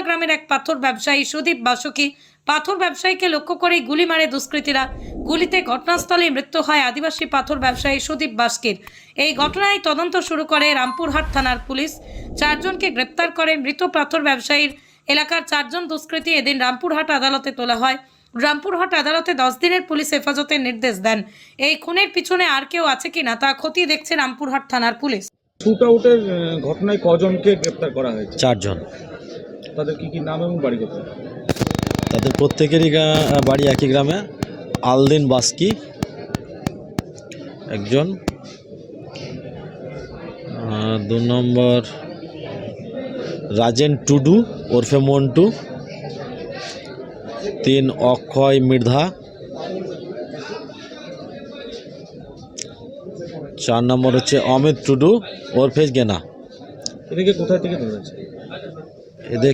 গ্রামের এক পাথর ব্যবসায়ী সুদীপ বাসুকি। পাথর ব্যবসায়ীকে লক্ষ্য করেই গুলি মারে দুষ্কৃতীরা। গুলিতে ঘটনাস্থলে মৃত্যু হয় আদিবাসী পাথর ব্যবসায়ী সুদীপ বাস্কির। এই ঘটনায় তদন্ত শুরু করে রামপুরহাট থানার পুলিশ। 4 জনকে গ্রেপ্তার করে। মৃত পাথর ব্যবসায়ীর এলাকার 4 জন দুষ্কৃতী এদিন রামপুরহাট আদালতে তোলা হয়। রামপুরহাট আদালতে 10 দিনের পুলিশ হেফাজতের নির্দেশ দেন। এই খুনের পিছনে আর কেউ আছে কিনা তা খতিয়ে দেখছে রামপুরহাট থানার পুলিশ। শুট আউটের ঘটনায় কজনকে গ্রেপ্তার করা হয়েছে? 4 জন। তাদের কি নাম এবং বাড়ি কোথায়? তাদের প্রত্যেকেরই বাড়ি একই গ্রামে। আলদিন বাস্কি একজন, 2 নম্বর রাজেন টুডু ওরফে মন্টু, 3 অক্ষয় মৃধা, 4 নম্বর হচ্ছে অমিত টুডু ওরফে গেনা। এদিকে কোথায় থেকে ধরেছে? এদের